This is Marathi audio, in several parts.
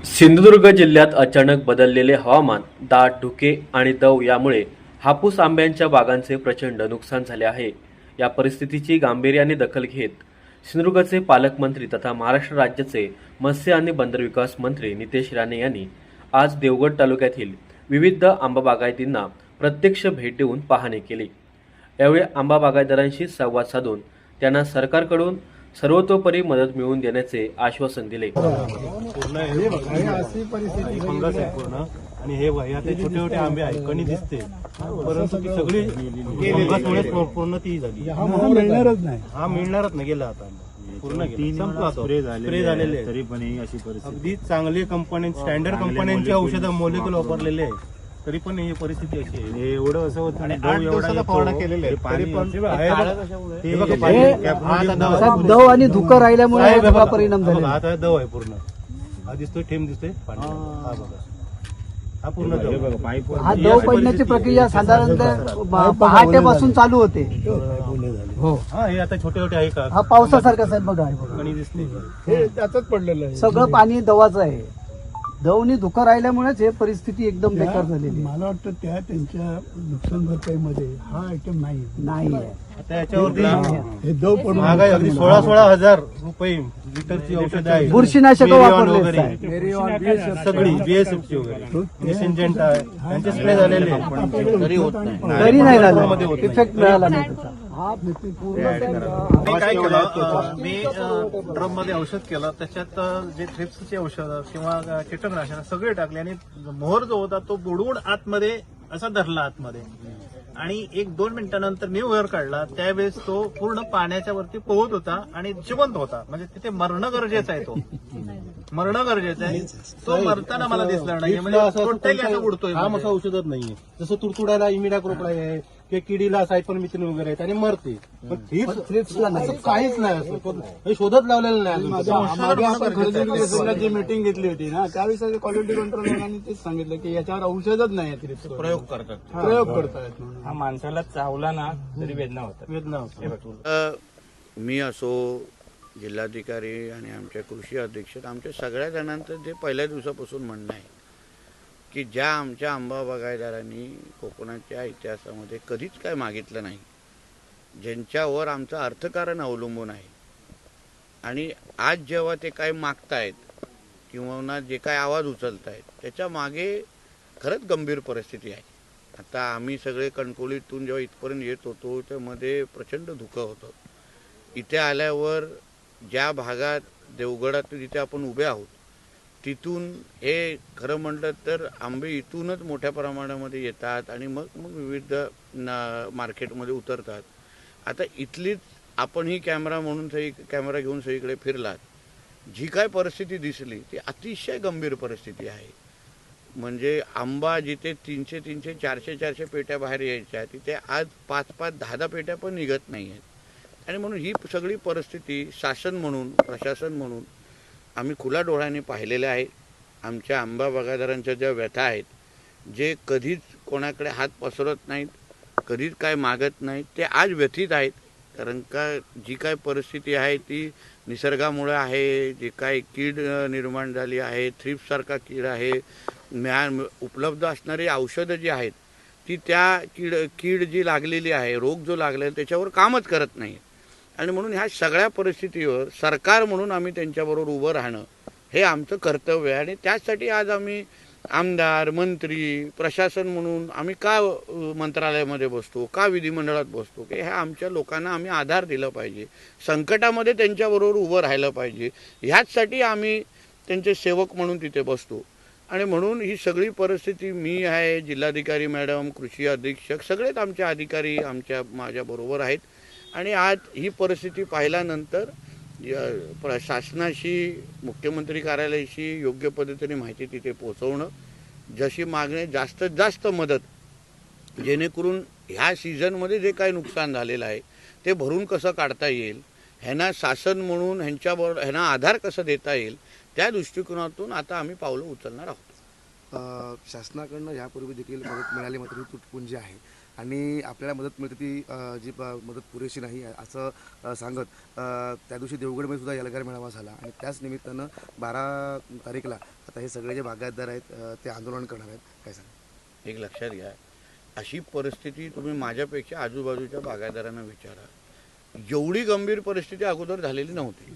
सिंधुदुर्ग जिल्ह्यात अचानक बदललेले हवामान, दाट धुके आणि दव यामुळे हापूस आंब्याच्या बागांचे प्रचंड नुकसान झाले आहे. या परिस्थितीची गांभीर्याने दखल घेत सिंधुदुर्गचे पालकमंत्री तथा महाराष्ट्र राज्याचे मत्स्य आणि बंदर विकास मंत्री नितेश राणे यांनी आज देवगड तालुक्यातील विविध आंबा बागायतींना प्रत्यक्ष भेट देऊन पाहणी केली. यावेळी आंबा बागायतदारांशी संवाद साधून त्यांना सरकारकडून सर्वतोपरी मदत मिळवून देण्याचे आश्वासन दिले. पूर्ण हे अशी परिस्थिती फंगस आहे पूर्ण. आणि हे वह्यात छोटे छोटे आंबे आहेत, कणी दिसते, परंतु ती सगळी फंगसमुळे पूर्ण ती झाली. हा मिळणारच नाही, गेला आता पूर्ण संपला. स्प्रे झालेले तरी पण अशी परिस्थिती. अगदी चांगली कंपनी, स्टँडर्ड कंपन्यांची औषधं मोलिक्युल वापरलेले आहे, तरी पण ही परिस्थिती अशी आहे. एवढं असं होतं. आणि 8 दिवसाचा फवारा केलेला आहे, तरी पण दव आणि धुकं राहिल्यामुळे परिणाम झाला. आता दव आहे पूर्ण. हा दिसतोय, थेंब दिसतोय पाणी. हा बघा, हा पूर्ण दव. हा दव पडण्याची प्रक्रिया साधारणतः पहाटेपासून चालू होते. हो, हा हे आता छोटे छोटे आहे का, हा पावसासारखा साहेब बघा कणी दिसते. हे त्यातच पडलेलं आहे. सगळं पाणी दवाचं आहे. दवनी धुकं राहिल्यामुळेच हे परिस्थिती एकदम बेकार झालेली आहे. मला वाटतं त्यांच्या नुकसान भरपाईमध्ये हा आयटम नाही आहे. आता याच्यावरती हे दव पडून महागाई अगदी 16,000 रुपये लिटरची औषधं आहे. बुरशीनाशक वापरले वगैरे सगळी बीएसएफची वगैरे सिंजेंटा यांचे स्प्रे झालेले तरी नाही झालं, इफेक्ट मिळाला नाही त्याचा. मी काय केलं, मी ड्रम मध्ये औषध केलं, त्याच्यात जे थ्रिप्सचे औषध किंवा कीटकनाशक सगळे टाकले आणि मोहर जो होता तो बुडवून आतमध्ये असा धरला आतमध्ये. आणि 1-2 मिनिटानंतर मी वर काढला, त्यावेळेस तो पूर्ण पाण्याच्या वरती पोहत होता आणि जिवंत होता. म्हणजे तिथे मरणं गरजेचं आहे, तो मरणं गरजेचं आहे. तो मरताना मला दिसला नाही, म्हणजे टोटली असं उडतोय. हा असं औषधच नाहीये. जसं तुडतुड्याला इमिडाक्रोपिड आहे किंवा किडीला सायपरमिथिन वगैरे आहेत आणि मरते, पण थ्रिप्सला असं काहीच नाही. असं हे शोधत लावलेलं नाही. जी मीटिंग घेतली होती ना, त्यावेळी क्वालिटी कंट्रोल यांनी तेच सांगितलं की याच्यावर औषधच नाही, प्रयोग करतात. प्रयोग करतायत. हा माणसाला चावला ना तरी वेदना होतात. वेदना होते. मी असो, जिल्हाधिकारी आणि आमच्या कृषी अधीक्षक, आमच्या सगळ्या जणांचं ते पहिल्या दिवसापासून म्हणणं आहे की ज्या आमच्या आंबा बागायतदारांनी कोकणाच्या इतिहासामध्ये कधीच काय मागितलं नाही, ज्यांच्यावर आमचं अर्थकारण अवलंबून आहे, आणि आज जेव्हा ते काय मागतायत किंवा जे काय आवाज उचलतायत त्याच्या मागे खरंच गंभीर परिस्थिती आहे. आता आम्ही सगळे कणकवलीतून जेव्हा इथपर्यंत येत होतो त्यामध्ये प्रचंड धुकं होतं. इथे आल्यावर ज्या भागात देवगडात जिथे आपण उभे आहोत तिथून हे खरं म्हटलं तर आंबे इथूनच मोठ्या प्रमाणामध्ये येतात आणि मग विविध मार्केटमध्ये उतरतात. आता इथलीच आपणही कॅमेरा म्हणून कॅमेरा घेऊन सगळीकडे फिरलात, जी काय परिस्थिती दिसली ती अतिशय गंभीर परिस्थिती आहे. म्हणजे आंबा जिथे 300 400 पेट्या बाहेर यायच्या तिथे आज 5 10 पेट्या पण निघत नाही आहेत. आणि म्हणून ही सगळी परिस्थिती शासन म्हणून, प्रशासन म्हणून आम्ही खुल्या डोळ्याने पाहिलेल्या आहे. आमच्या आंबा बागायतदारांच्या ज्या व्यथा आहेत, जे कधीच कोणाकडे हात पसरत नाहीत, कधीच काय मागत नाहीत, ते आज व्यथित आहेत. कारण का जी काय परिस्थिती आहे ती निसर्गामुळे आहे. जे काय कीड निर्माण झाली आहे, थ्रिप्ससारखा कीड आहे, उपलब्ध असणारी औषधं जी आहेत ती त्या कीड जी लागलेली आहे, रोग जो लागलेला त्याच्यावर कामच करत नाही. आणि म्हणून ह्या सगळ्या परिस्थितीवर सरकार म्हणून आम्ही त्यांच्याबरोबर उभं राहणं हे आमचं कर्तव्य आहे. आणि त्याचसाठी आज आम्ही आमदार, मंत्री, प्रशासन म्हणून आम्ही का मंत्रालयामध्ये बसतो, का विधिमंडळात बसतो, की ह्या आमच्या लोकांना आम्ही आधार दिला पाहिजे, संकटामध्ये त्यांच्याबरोबर उभं राहिलं पाहिजे, ह्याचसाठी आम्ही त्यांचे सेवक म्हणून तिथे बसतो. आणि म्हणून ही सगळी परिस्थिती मी आहे, जिल्हाधिकारी मॅडम, कृषी अधीक्षक सगळेच आमचे अधिकारी माझ्याबरोबर आहेत. आणि आज ही परिस्थिती पाहिल्यानंतर शासनाशी, मुख्यमंत्री कार्यालयाशी योग्य पद्धतीने माहिती तिथे पोहोचवणं, जशी मागणी जास्तीत जास्त मदत, जेणेकरून ह्या सीझनमध्ये जे काही नुकसान झालेलं आहे ते भरून कसं काढता येईल, ह्यांना शासन म्हणून ह्यांना आधार कसं देता येईल, त्या दृष्टिकोनातून आता आम्ही पावलं उचलणार आहोत. शासनाकडनं यापूर्वी देखील मदत मिळाली, मात्र ही तुटपुंजी आहे. आणि आपल्याला मदत मिळते ती जी मदत पुरेशी नाही असं सांगत त्या दिवशी देवगडमध्ये सुद्धा एल्गार मेळावा झाला आणि त्याच निमित्तानं 12 तारीखला आता हे सगळे जे बागायतदार आहेत ते आंदोलन करणार आहेत. काय सांगा? एक लक्षात घ्या, अशी परिस्थिती तुम्ही माझ्यापेक्षा आजूबाजूच्या बागायतदारांना विचारा. एवढी गंभीर परिस्थिती अगोदर झालेली नव्हती.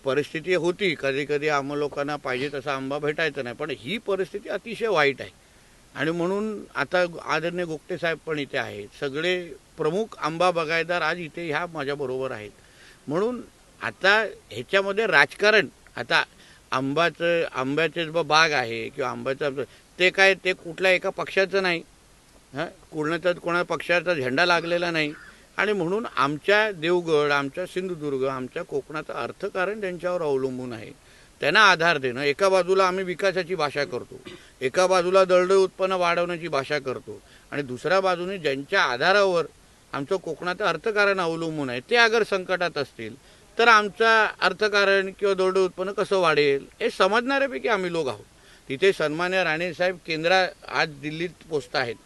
परिस्थिती होती, कधी कधी आम्हा लोकांना पाहिजे तसा आंबा भेटायचा नाही, पण ही परिस्थिती अतिशय वाईट आहे. आणि म्हणून आता आदरणीय गोगटे साहेब पण इथे आहेत, सगळे प्रमुख आंबा बागायतदार आज इथे ह्या माझ्याबरोबर आहेत. म्हणून आता ह्याच्यामध्ये राजकारण, आता आंब्याचे बाग आहे किंवा आंब्याचं ते काय ते कुठल्या एका पक्षाचं नाही, कोणा पक्षाचा झेंडा लागलेला नाही. आणि म्हणून आमच्या देवगड, आमच्या सिंधुदुर्ग, आमच्या कोकणाचं अर्थकारण त्यांच्यावर अवलंबून आहे. त्यांना आधार देणं, एका बाजूला आम्ही विकासाची भाषा करतो, एका बाजूला दळदळ उत्पन्न वाढवण्याची भाषा करतो, आणि दुसऱ्या बाजूने ज्यांच्या आधारावर आमचं कोकणाचं अर्थकारण अवलंबून आहे ते अगर संकटात असतील तर आमचं अर्थकारण किंवा दळदळ उत्पन्न कसं वाढेल हे समजणाऱ्यापैकी आम्ही लोक आहोत. तिथे सन्मान्य राणेसाहेब आज दिल्लीत पोचत आहेत.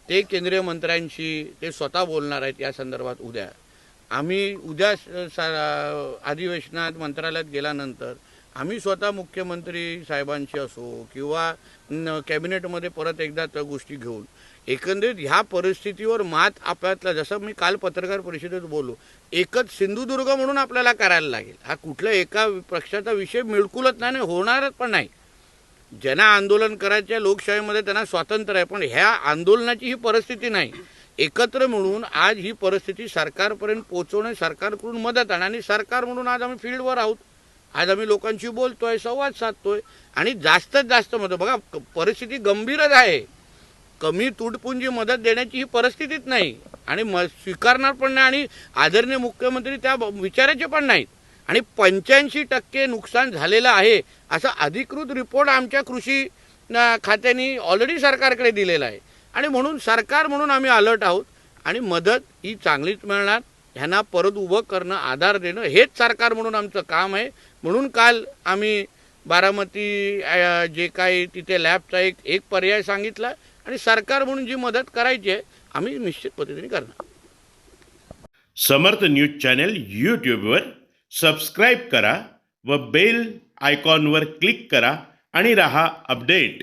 ते केंद्रीय मंत्र्यांशी ते स्वतः बोलणार आहेत या संदर्भात उद्या. आम्ही उद्या अधिवेशनात मंत्रालयात गेल्यानंतर आम्ही स्वतः मुख्यमंत्री साहेबांशी असो किंवा कॅबिनेटमध्ये परत एकदा त्या गोष्टी घेऊन एकंदरीत ह्या परिस्थितीवर मात आपल्यातला, जसं मी काल पत्रकार परिषदेत बोललो, एकच सिंधुदुर्ग म्हणून आपल्याला करायला लागेल. हा कुठल्या एका पक्षाचा विषय मिळकुलत नाही, होणारच पण नाही. ज्यांना आंदोलन करायच्या लोकशाहीमध्ये त्यांना स्वातंत्र्य आहे, पण ह्या आंदोलनाची ही परिस्थिती नाही. एकत्र मिळून आज ही परिस्थिती सरकारपर्यंत पोहोचवणे, सरकारकडून मदत आणणे, आणि सरकार म्हणून आज आम्ही फील्डवर आहोत. आज आम्ही लोकांशी बोलतोय, संवाद साधतोय, आणि जास्तीत जास्त मदत. बघा, परिस्थिती गंभीरच आहे. कमी तुटपुंजी मदत देण्याची ही परिस्थितीच नाही, आणि स्वीकारणार पण नाही, आणि आदरणीय मुख्यमंत्री त्या विचाराचे पण नाहीत. आणि 85% नुकसान झालेलं आहे असा अधिकृत रिपोर्ट आमच्या कृषी खात्याने ऑलरेडी सरकारकडे दिलेला आहे. आणि म्हणून सरकार म्हणून आम्ही अलर्ट आहोत, आणि मदत ही चांगलीच मिळणार. ह्यांना परत उभं करणं, आधार देणं हेच सरकार म्हणून आमचं काम आहे. म्हणून काल आम्ही बारामती जे काही तिथे लॅबचा एक पर्याय सांगितला, आणि सरकार म्हणून जी मदत करायची आहे आम्ही निश्चित पद्धतीने करणार. समर्थ न्यूज चॅनल यूट्यूबवर सबस्क्राईब करा व बेल आयकॉनवर क्लिक करा आणि रहा अपडेट.